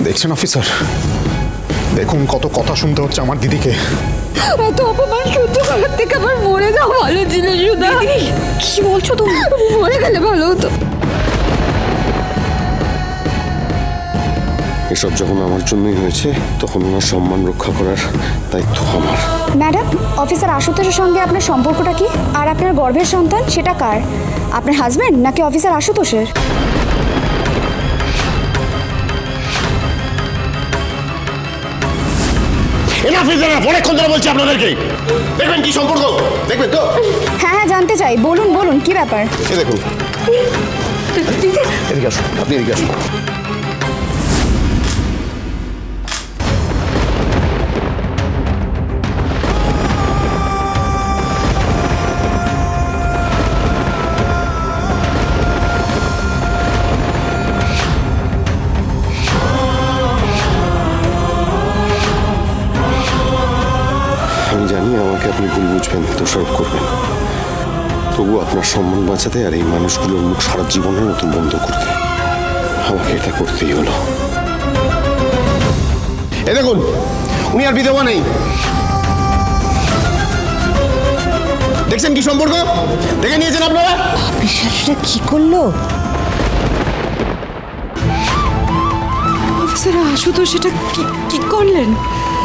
দেখছেন অফিসার, দেখুন কত কথা শুনতে হচ্ছে আমার দিদিকে। এত অপমান সহ্য করার থেকে আমার মরে যাওয়া ভালো ছিল। সুধা, কি বলছো তুমি? মরে গেলে ভালো হতো। এসব যখন আমার জন্যই হয়েছে তখন ওনার সম্মান রক্ষা করার দায়িত্ব আমার। ম্যাডাম, অফিসার আশুতোষের সঙ্গে আপনার সম্পর্কটা কি? আর আপনার গর্ভের সন্তান সেটা কার? আপনার হাজবেন্ড নাকি অফিসার আশুতোষের? অনেকক্ষণ ধরে বলছি আপনাদেরকে, দেখবেন কি সম্পর্ক, দেখবেন তো? হ্যাঁ হ্যাঁ, জানতে চাই, বলুন বলুন, কি ব্যাপার? এই দেখুন, এদিকে আসুন, আপনি এদিকে আসুন। আমি জানি আমাকে আপনি ভুল বুঝবেন, দোষারোপ করবেন, তবু আপনার সম্মান বাঁচাতে আর এই মানুষগুলোর মুখ সারা জীবনের মতো বন্ধ করতে আমাকে এটা করতেই হলো। এই দেখুন, উনি আর বিধবা নেই। দেখছেন কি সম্পর্ক, দেখে নিয়েছেন আপনারা? বিশ্বাসটা কি করলো? অফিসার আশুতোষ সেটা কি করলেন?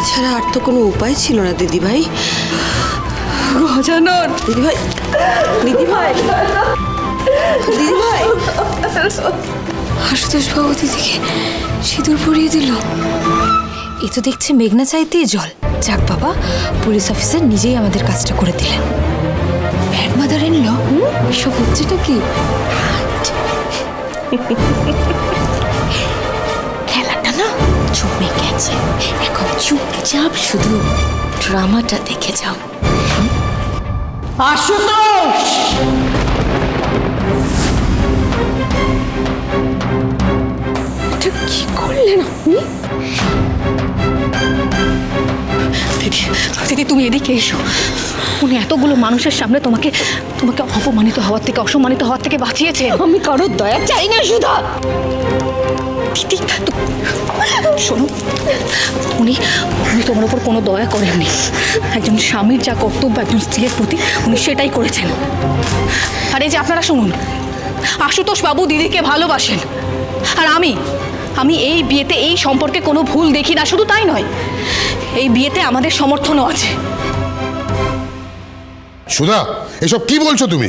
এছাড়া আর তো কোনো উপায় ছিল না দিদিভাই। গজানন, দিদিভাই, দিদিভাই, দিদিভাই, আশুতোষ বাবু দিদিকে সিঁদুর পরিয়ে দিল। এ তো দেখছে মেঘনা চাইতেই জল। যাক বাবা, পুলিশ অফিসার নিজেই আমাদের কাজটা করে দিলেন। ব্যাড মাদার ইন ল, এসব হচ্ছেটা কি? খেলাটা না জমে গেছে, এখন চুপচাপ শুধু ড্রামাটা দেখে যাও। আশুতোষ! এটা কি করলেন আপনি? দিদি তুমি এদিকে এসো। উনি এতগুলো মানুষের সামনে তোমাকে অপমানিত হওয়ার থেকে, অসম্মানিত হওয়ার থেকে বাঁচিয়েছে। আমি কারোর দয়া চাই না সুধা। দিদি শোনো, উনি তোমার উপর কোনো দয়া করেননি। একজন স্বামীর যা কর্তব্য একজন স্ত্রীর প্রতি, উনি সেটাই করেছেন। আর এই যে আপনারা শুনুন, আশুতোষ বাবু দিদিকে ভালোবাসেন, আর আমি এই বিয়েতে এই সম্পর্কে কোনো ভুল দেখি না। শুধু তাই নয়, এই বিয়েতে আমাদের সমর্থনও আছে। সুধা, এসব কি বলছো তুমি?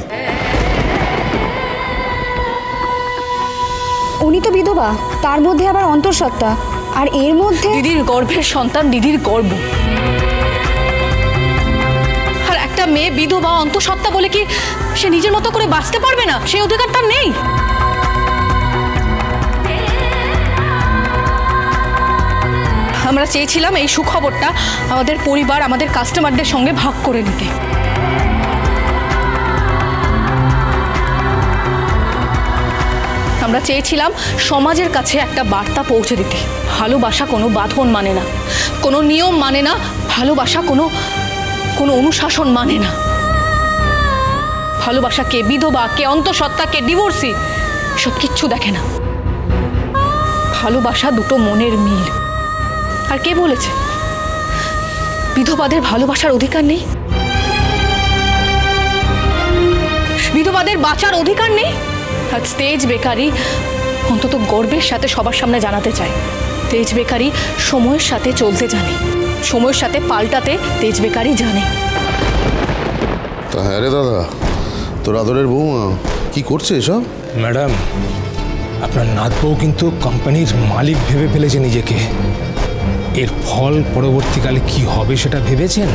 উনি তো বিধবা, তার মধ্যে আবার অন্তঃসত্ত্বা, আর এর মধ্যে দিদির গর্ভের সন্তান, দিদির গর্ব। আর একটা মেয়ে বিধবা অন্তঃসত্ত্বা বলে কি সে নিজের মতো করে বাঁচতে পারবে না? সেই অধিকার তার নেই। আমরা চেয়েছিলাম এই সুখবরটা আমাদের পরিবার, আমাদের কাস্টমারদের সঙ্গে ভাগ করে নিতে। আমরা চেয়েছিলাম সমাজের কাছে একটা বার্তা পৌঁছে দিতে, ভালোবাসা কোনো বাঁধন মানে না, কোনো নিয়ম মানে না, ভালোবাসা কোনো অনুশাসন মানে না। ভালোবাসা কে বিধবা, কে অন্তঃসত্ত্বা, কে ডিভোর্সি, সব কিচ্ছু দেখে না। ভালোবাসা দুটো মনের মিল। আর কে বলেছে বিধবাদের ভালোবাসার অধিকার নেই? বিধবাদের বাঁচার অধিকার নেই? আজ তেজ বেকারি অন্তত গর্বের সাথে সবার সামনে জানাতে চায়, তেজ বেকারি সময়ের সাথে চলতে জানে, সময়ের সাথে পাল্টাতে তেজ বেকারি জানে। তা হ্যাঁ রে দাদা, তোর আদরের বৌমা কি করছে এসব? ম্যাডাম, আপনার নাতবউ কিন্তু কোম্পানির মালিক ভেবে ফেলেছে নিজেকে। এর ফল পরবর্তীকালে কি হবে সেটা ভেবেছেন?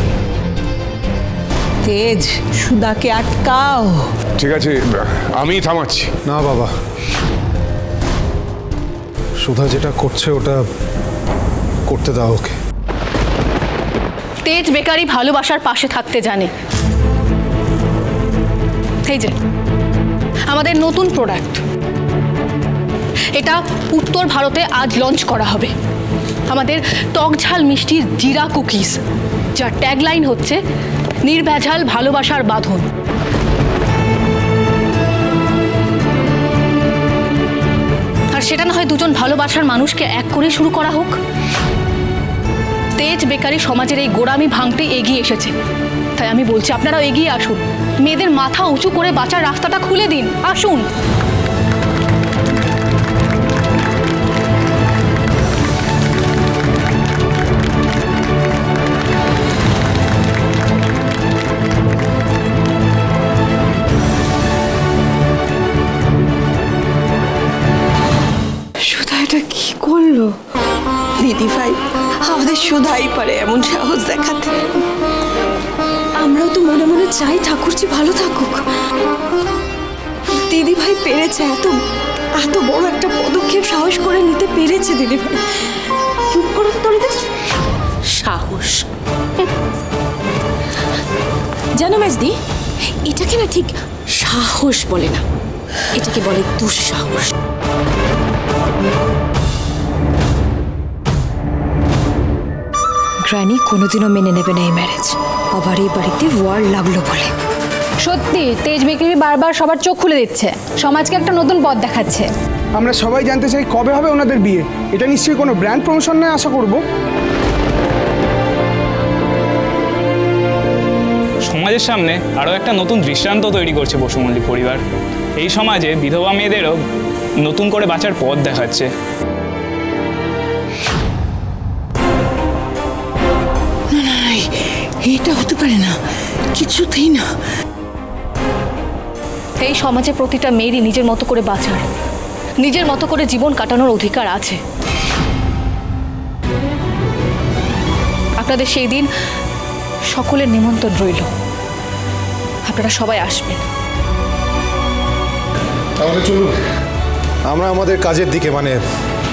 তেজ, সুধাকে আটকাও। ঠিক আছে, আমি থামাচ্ছি। না বাবা, সুধা যেটা করছে ওটা করতে দাও ওকে। তেজ বেকারি ভালোবাসার পাশে থাকতে জানে। এই যে আমাদের নতুন প্রোডাক্ট, এটা উত্তর ভারতে আজ লঞ্চ করা হবে। আমাদের টকঝাল মিষ্টির জিরা কুকিজ, যার ট্যাগলাইন হচ্ছে নির্ভেজাল ভালোবাসার বাঁধন। আর আর সেটা না হয় দুজন ভালোবাসার মানুষকে এক করে শুরু করা হোক। তেজ বেকারি সমাজের এই গোড়ামি ভাঙতে এগিয়ে এসেছে, তাই আমি বলছি আপনারাও এগিয়ে আসুন, মেয়েদের মাথা উঁচু করে বাঁচার রাস্তাটা খুলে দিন, আসুন। সুধা এটা কি করলো? দিদি ভাই, আমাদের সুধাই পারে এমন সাহস দেখাতে। আমরাও তো মনে মনে চাই ঠাকুরজি ভালো থাকুক। দিদি ভাই পেরেছে, এত এত বড় একটা পদক্ষেপ সাহস করে নিতে পেরেছে দিদি ভাই। চুপ করো তো সাহস জানো মেজদি, এটাকে না ঠিক সাহস বলে না, এটাকে বলে দুঃসাহস। গ্র্যানি কোনোদিনও মেনে নেবে না এই ম্যারেজ, আবার এই বাড়িতে ওয়ার লাগলো বলে। সত্যি তেজ বেকারি বারবার সবার চোখ খুলে দিচ্ছে, সমাজকে একটা নতুন পথ দেখাচ্ছে। আমরা সবাই জানতে চাই কবে হবে ওনাদের বিয়ে। এটা নিশ্চয়ই কোনো ব্র্যান্ড প্রমোশন নয় আশা করব। সমাজের সামনে আরও একটা নতুন দৃষ্টান্ত তৈরি করছে বসু মল্লিক পরিবার। এই সমাজে বিধবা মেয়েদেরও নতুন করে বাঁচার পথ দেখাচ্ছে। এটা হতে পারে না, কিছুতেই না। এই সমাজে প্রতিটা মেয়েরই নিজের মতো করে বাঁচার, নিজের মতো করে জীবন কাটানোর অধিকার আছে। আপনাদের সেই দিন সকলের নিমন্ত্রণ রইল, আপনারা সবাই আসবেন। তাহলে চলুন আমরা আমাদের কাজের দিকে, মানে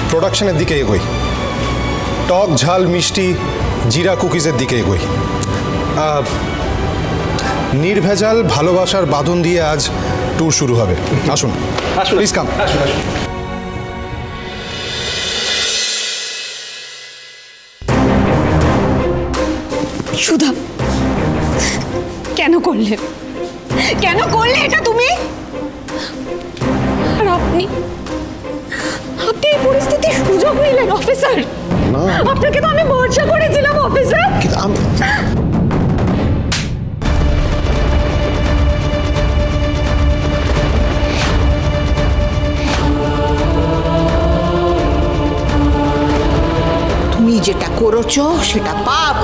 প্রোডাকশনের দিকে এগোই। টক ঝাল মিষ্টি জিরা কুকিজের দিকে এগোই। নির্ভেজাল ভালোবাসার বাঁধন দিয়ে আজ ট্যুর শুরু হবে। আসুন প্লিজ কাম। সুধা, কেন করলেন, কেন করলে এটা তুমি? আর আপনি আপনি এই পরিস্থিতির সুযোগ নিলেন অফিসার। আপনাকে তো আমি ভরসা করেছিলাম অফিসার। তুমি যেটা করেছো সেটা পাপ।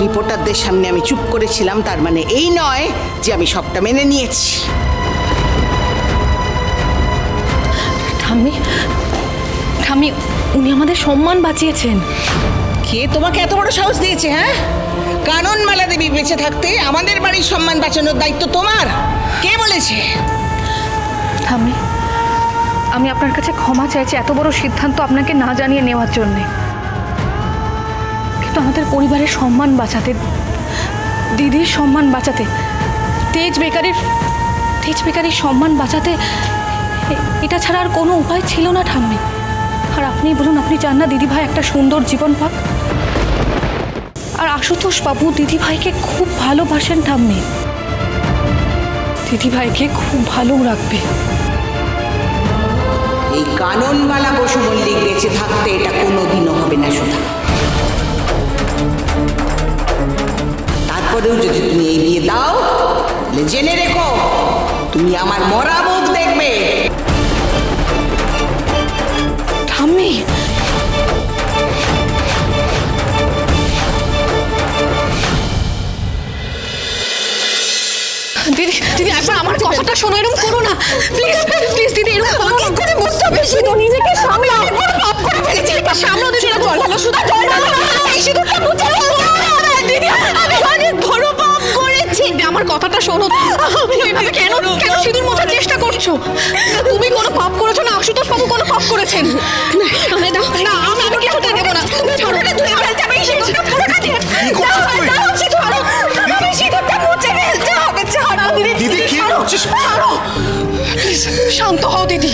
রিপোর্টারদের সামনে আমি চুপ করেছিলাম, তার মানে এই নয় যে আমি সবটা মেনে নিয়েছি। ঠাম্মি, ঠাম্মি, উনি আমাদের সম্মান বাঁচিয়েছেন। কে তোমাকে এত বড় সাহস দিয়েছে? হ্যাঁ, কাননমালা দেবী বেঁচে থাকতে আমাদের বাড়ির সম্মান বাঁচানোর দায়িত্ব তোমার? কে বলেছে? ঠাম্মি, আমি আপনার কাছে ক্ষমা চাইছি এত বড় সিদ্ধান্ত আপনাকে না জানিয়ে নেওয়ার জন্যে, কিন্তু আমাদের পরিবারের সম্মান বাঁচাতে, দিদির সম্মান বাঁচাতে, তেজ বেকারির সম্মান বাঁচাতে এটা ছাড়া আর কোনো উপায় ছিল না ঠাম্মি। আর আপনি বলুন, আপনি চান না দিদিভাই একটা সুন্দর জীবন পাক? আর আশুতোষ বাবু দিদিভাইকে খুব ভালোবাসেন ঠাম্মি, দিদিভাইকে খুব ভালো রাখবে। এই কাননমালা বসু মল্লিক বেঁচে থাকতে এটা কোনোদিনও হবে না সুধা। তারপরেও যদি তুমি এই বিয়ে দাও, তাহলে জেনে রেখো তুমি আমার মরা মুখ দেখবে। ঠাম্মি, দিদি, দিদি একবার আমার কথাটা শোনো, এরকম করো না প্লিজ, প্লিজ দিদি, এরকম করো না। করে বুঝতে হবে, শুধু নিজেকে সামলাও। পাপ করে ফেলেছি, এটা সামলাও দিদি। জল ভালো, শুধু জল ভালো, এই সিঁদুরটা মুছে দাও দিদি। আমি অনেক বড় পাপ করেছি। আমার কথাটা শোনো, আমি এইভাবে কেন কেন সিঁদুর মোছার চেষ্টা করছো? তুমি কোনো পাপ করেছো না, আশুতোষ বাবু কোনো পাপ করেছেন? না, আমি কিছুতে দেবো না। তুমি ছোটটা ধুয়ে ফেলতে হবে, এই সিঁদুরটা পুরোটা দিয়ে দাও। সিঁদুরটা মুছে ফেলতে হবে। ছাড়ো দিদি, কি করছিস? ছাড়ো প্লিজ, শান্ত হও দিদি।